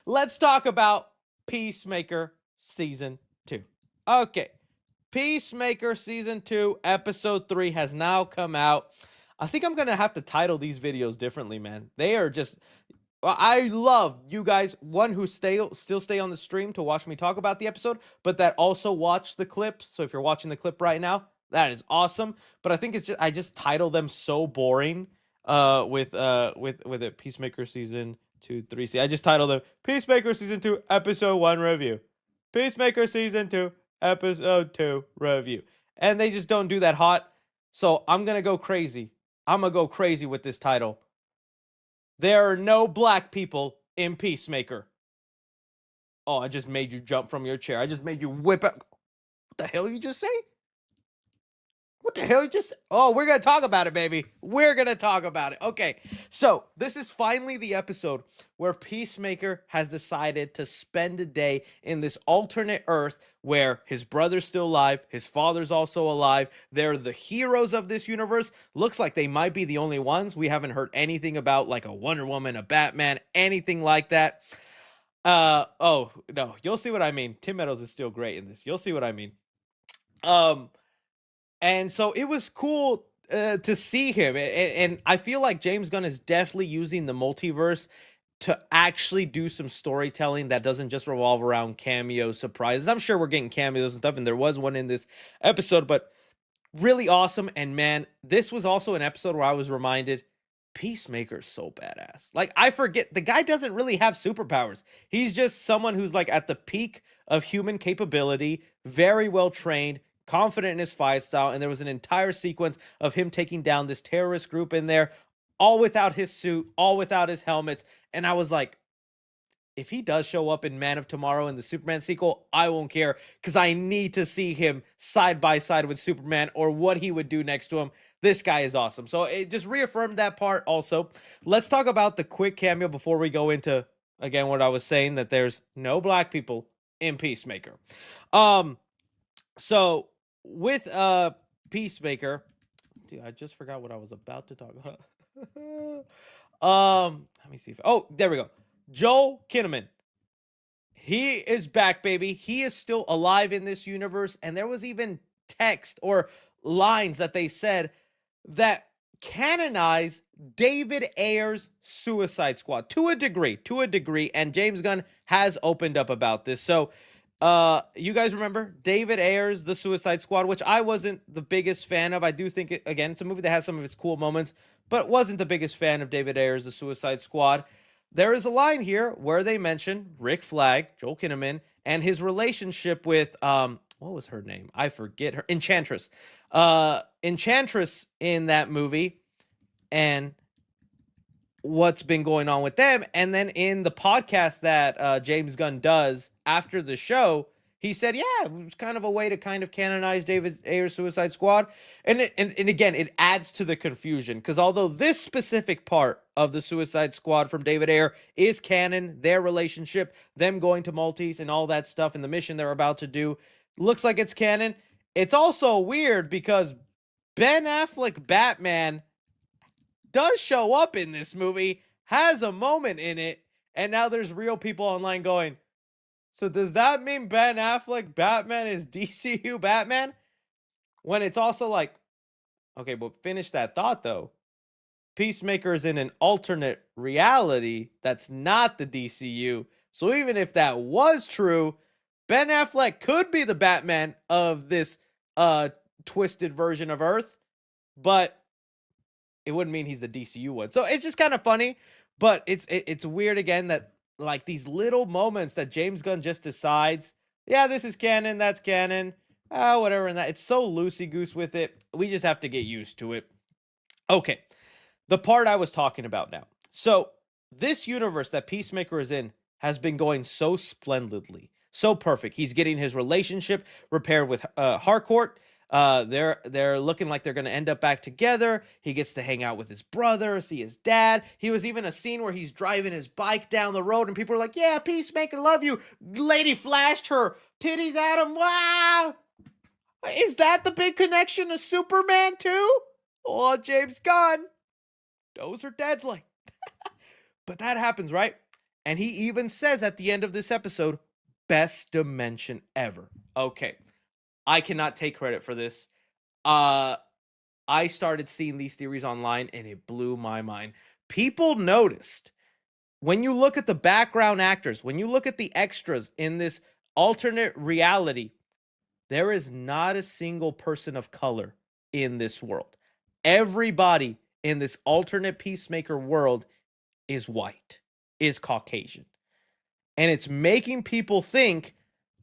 let's talk about Peacemaker Season 2. Okay, Peacemaker Season 2, Episode 3 has now come out. I think I'm going to have to title these videos differently, man. They are just... I love you guys, one who still stay on the stream to watch me talk about the episode, but that also watch the clips. So if you're watching the clip right now, that is awesome. But I think it's just I just title them so boring with it Peacemaker Season 2, 3. See, I just titled them Peacemaker Season 2 Episode 1 Review. Peacemaker Season 2 Episode 2 Review. And they just don't do that hot. So I'm going to go crazy. I'm going to go crazy with this title. There are no black people in Peacemaker. Oh, I just made you jump from your chair. I just made you whip out. What the hell you just say? What the hell you just... Oh, we're going to talk about it, baby. We're going to talk about it. Okay, so this is finally the episode where Peacemaker has decided to spend a day in this alternate Earth where his brother's still alive, his father's also alive. They're the heroes of this universe. Looks like they might be the only ones. We haven't heard anything about like a Wonder Woman, a Batman, anything like that. Oh, no, you'll see what I mean. Tim Meadows is still great in this. You'll see what I mean. And so it was cool to see him. And I feel like James Gunn is definitely using the multiverse to actually do some storytelling that doesn't just revolve around cameo surprises. I'm sure we're getting cameos and stuff, and there was one in this episode, but really awesome. And man, this was also an episode where I was reminded Peacemaker's so badass. Like, I forget, the guy doesn't really have superpowers. He's just someone who's like at the peak of human capability, very well trained, confident in his fight style, and there was an entire sequence of him taking down this terrorist group in there, all without his suit, all without his helmets, and I was like, if he does show up in Man of Tomorrow in the Superman sequel, I won't care, because I need to see him side by side with Superman, or what he would do next to him. This guy is awesome. So it just reaffirmed that part also. Let's talk about the quick cameo before we go into, again, what I was saying, that there's no black people in Peacemaker. So with Peacemaker, dude, I just forgot what I was about to talk about. Let me see if there we go. Joel Kinnaman. He is back, baby. He is still alive in this universe, and there was even text or lines that they said that canonize David Ayer's Suicide Squad to a degree, and James Gunn has opened up about this. So you guys remember David Ayer's The Suicide Squad, which I wasn't the biggest fan of. I do think it's a movie that has some of its cool moments, but wasn't the biggest fan of David Ayer's The Suicide Squad. There is a line here where they mention Rick Flag, Joel Kinnaman, and his relationship with what was her name? I forget her. Enchantress. Enchantress in that movie, and what's been going on with them. And then in the podcast that James Gunn does after the show, he said, yeah, it was kind of a way to kind of canonize David Ayer's Suicide Squad. And again, it adds to the confusion, because although this specific part of the Suicide Squad from David Ayer is canon, their relationship, them going to Maltese and all that stuff, and the mission they're about to do, looks like it's canon. It's also weird because Ben Affleck Batman does show up in this movie, has a moment in it, and now there's real people online going, so does that mean Ben Affleck Batman is DCU Batman? When it's also like, okay, but finish that thought though. Peacemaker is in an alternate reality that's not the DCU. So even if that was true, Ben Affleck could be the Batman of this twisted version of Earth, but it wouldn't mean he's the DCU one. So it's just kind of funny, but it's weird again that like these little moments that James Gunn just decides, yeah, this is canon, that's canon, whatever, and that it's so loosey-goose with it. We just have to get used to it. Okay, the part I was talking about now. So this universe that Peacemaker is in has been going so splendidly, so perfect. He's getting his relationship repaired with Harcourt. They're looking like they're going to end up back together. He gets to hang out with his brother, see his dad. He was even a scene where he's driving his bike down the road and people are like, yeah, Peacemaker, love you. Lady flashed her titties at him. Wow. Is that the big connection to Superman too? Oh, James Gunn. Those are deadly. But that happens, right? And he even says at the end of this episode, best dimension ever. Okay. I cannot take credit for this. I started seeing these theories online and it blew my mind. People noticed when you look at the background actors, when you look at the extras in this alternate reality, there is not a single person of color in this world. Everybody in this alternate Peacemaker world is white, is Caucasian. And it's making people think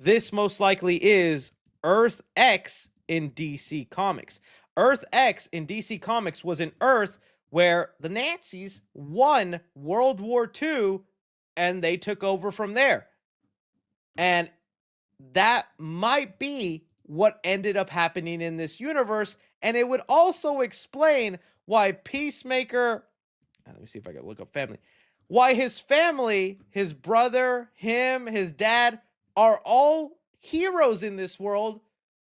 this most likely is Earth X in DC Comics. Earth X in DC Comics was an Earth where the Nazis won World War II and they took over from there. And that might be what ended up happening in this universe. And it would also explain why Peacemaker, let me see if I can look up family, why his family, his brother, him, his dad, are all heroes in this world,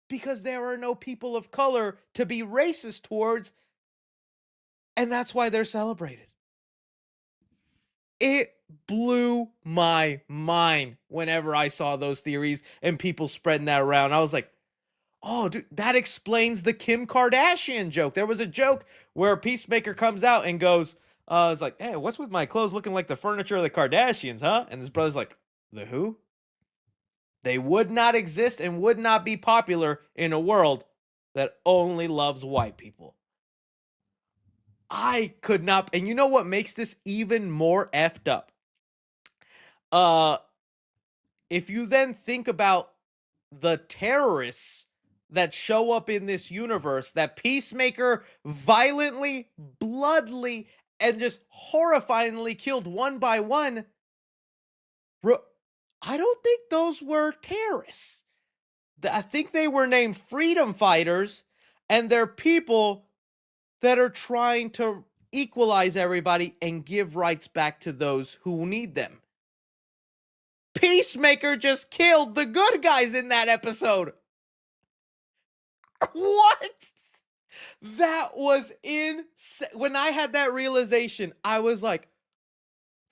because there are no people of color to be racist towards, and that's why they're celebrated. It blew my mind whenever I saw those theories and people spreading that around. I was like, oh, dude, that explains the Kim Kardashian joke. There was a joke where Peacemaker comes out and goes, it's like, hey, what's with my clothes looking like the furniture of the Kardashians, huh? And his brother's like, the who? They would not exist and would not be popular in a world that only loves white people. I could not. And you know what makes this even more effed up? If you then think about the terrorists that show up in this universe that Peacemaker violently, bloodily, and just horrifyingly killed one by one, I don't think those were terrorists. I think they were named freedom fighters, and they're people that are trying to equalize everybody and give rights back to those who need them. Peacemaker just killed the good guys in that episode. What? That was insane. When I had that realization, I was like,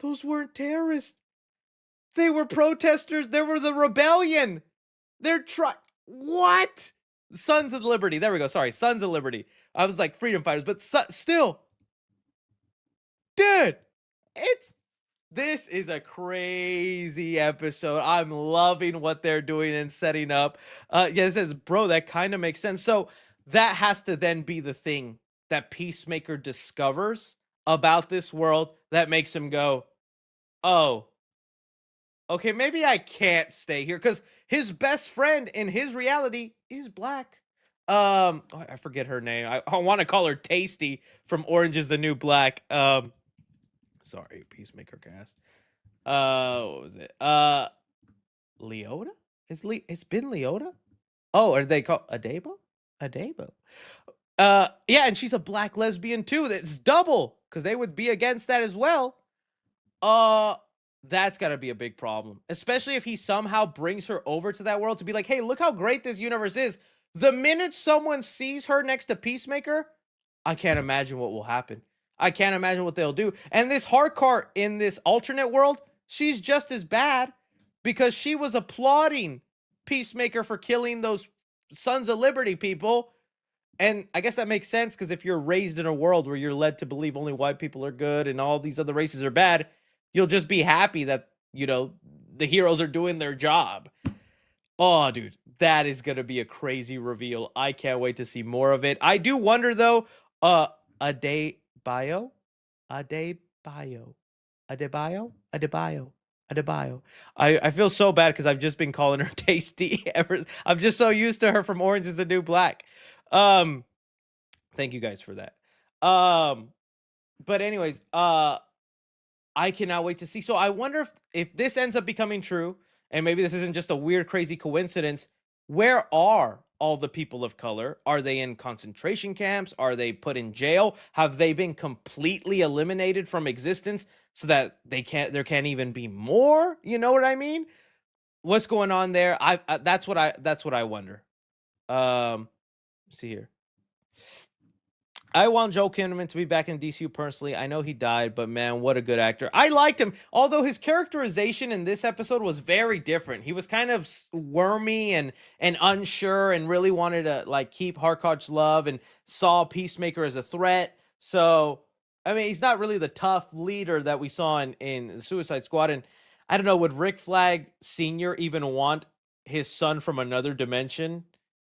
those weren't terrorists. They were protesters. They were the rebellion. They're what? Sons of Liberty. There we go. Sorry. Sons of Liberty. I was like freedom fighters, but still. Dude, this is a crazy episode. I'm loving what they're doing and setting up. Yeah, it says, bro, that kind of makes sense. So that has to then be the thing that Peacemaker discovers about this world that makes him go, oh, okay, maybe I can't stay here, because his best friend in his reality is black. I forget her name. I want to call her Tasty from Orange is the New Black. Sorry, Peacemaker cast. What was it? Leota? It's been Leota? Oh, are they called Adebo? Adebo. Yeah, and she's a black lesbian too. That's double, because they would be against that as well. That's gotta be a big problem, especially if he somehow brings her over to that world to be like, hey, look how great this universe is. The minute someone sees her next to Peacemaker, I can't imagine what will happen. I can't imagine what they'll do. And this Hardcore in this alternate world, she's just as bad, because she was applauding Peacemaker for killing those Sons of Liberty people. And I guess that makes sense, because if you're raised in a world where you're led to believe only white people are good and all these other races are bad, you'll just be happy that, you know, the heroes are doing their job. Oh, dude, that is going to be a crazy reveal. I can't wait to see more of it. I do wonder, though, Adebayo? I feel so bad because I've just been calling her Tasty. I'm just so used to her from Orange is the New Black. Thank you guys for that. But anyways, I cannot wait to see. So I wonder if this ends up becoming true, and maybe this isn't just a weird, crazy coincidence. Where are all the people of color? Are they in concentration camps? Are they put in jail? Have they been completely eliminated from existence so that there can't even be more? You know what I mean? What's going on there? That's what I wonder. See here. I want Joel Kinnaman to be back in DCU personally. I know he died, but man, what a good actor. I liked him. Although his characterization in this episode was very different. He was kind of wormy and unsure and really wanted to like keep Harkott's love and saw Peacemaker as a threat. So, I mean, he's not really the tough leader that we saw in the Suicide Squad. And I don't know, would Rick Flag Sr. even want his son from another dimension?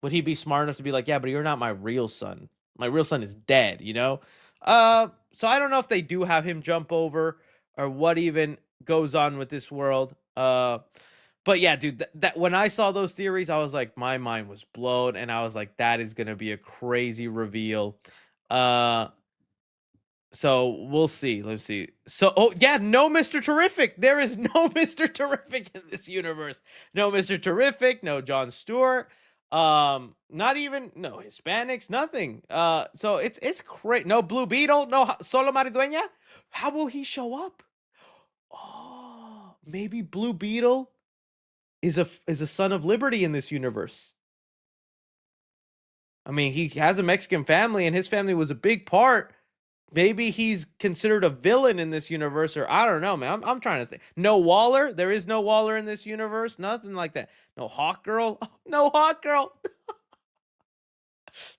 Would he be smart enough to be like, yeah, but you're not my real son? My real son is dead, you know? So I don't know if they do have him jump over or what even goes on with this world. But yeah, dude, that when I saw those theories, I was like, my mind was blown, and I was like, that is gonna be a crazy reveal. So we'll see. Let's see. So, oh yeah, no Mr. Terrific. There is no Mr. Terrific in this universe. No Mr. Terrific. No Jon Stewart. Not even no Hispanics. Nothing. So it's great. No Blue Beetle. No Solo Maridueña. How will he show up? Oh, maybe Blue Beetle is a son of Liberty in this universe. I mean, he has a Mexican family, and his family was a big part. Maybe he's considered a villain in this universe, or I don't know, man. I'm trying to think. No Waller. There is no Waller in this universe. Nothing like that. No Hawk Girl. Oh, no Hawk Girl.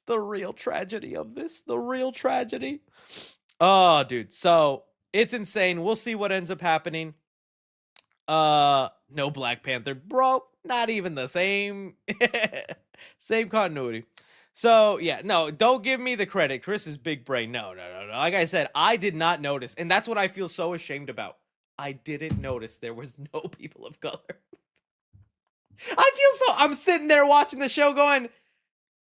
The real tragedy of this. The real tragedy. Oh, dude. So it's insane. We'll see what ends up happening. No Black Panther, bro. Not even the same. Same continuity. So yeah, no, don't give me the credit. Chris is big brain. No. Like I said, I did not notice, and that's what I feel so ashamed about. I didn't notice there was no people of color. I feel so. I'm sitting there watching the show, going,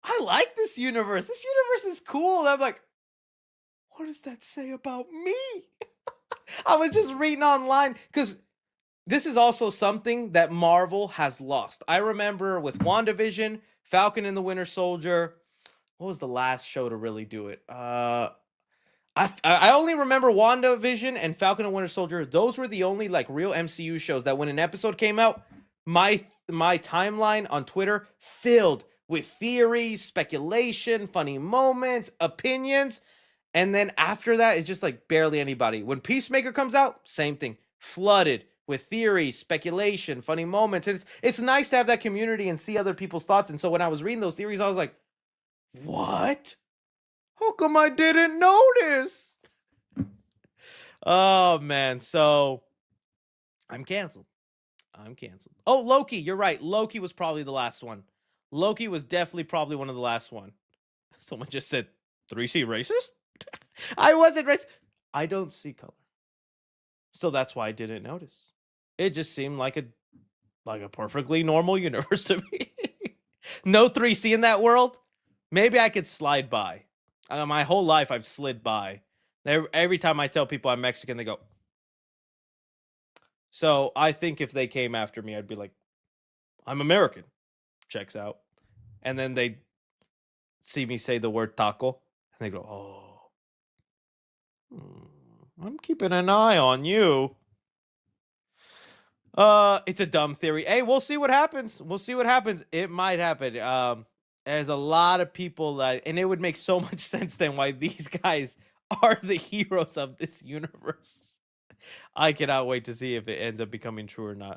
I like this universe. This universe is cool. And I'm like, what does that say about me? I was just reading online because this is also something that Marvel has lost. I remember with WandaVision, Falcon and the Winter Soldier. What was the last show to really do it? I only remember WandaVision and Falcon and Winter Soldier. Those were the only like real MCU shows that when an episode came out, my timeline on Twitter filled with theories, speculation, funny moments, opinions. And then after that, it's just like barely anybody. When Peacemaker comes out, same thing. Flooded with theories, speculation, funny moments. And it's nice to have that community and see other people's thoughts. And so when I was reading those theories, I was like, what? How come I didn't notice? Oh, man. So I'm canceled. Oh, Loki. You're right. Loki was probably the last one. Loki was definitely probably one of the last one. Someone just said 3C racist? I wasn't racist. I don't see color. So that's why I didn't notice. It just seemed like a perfectly normal universe to me. No 3C in that world. Maybe I could slide by. My whole life I've slid by. Every time I tell people I'm Mexican, they go. So I think if they came after me, I'd be like, I'm American. Checks out. And then they see me say the word taco. And they go, oh. I'm keeping an eye on you. It's a dumb theory. Hey, we'll see what happens. It might happen. There's a lot of people and it would make so much sense then why these guys are the heroes of this universe. I cannot wait to see if it ends up becoming true or not.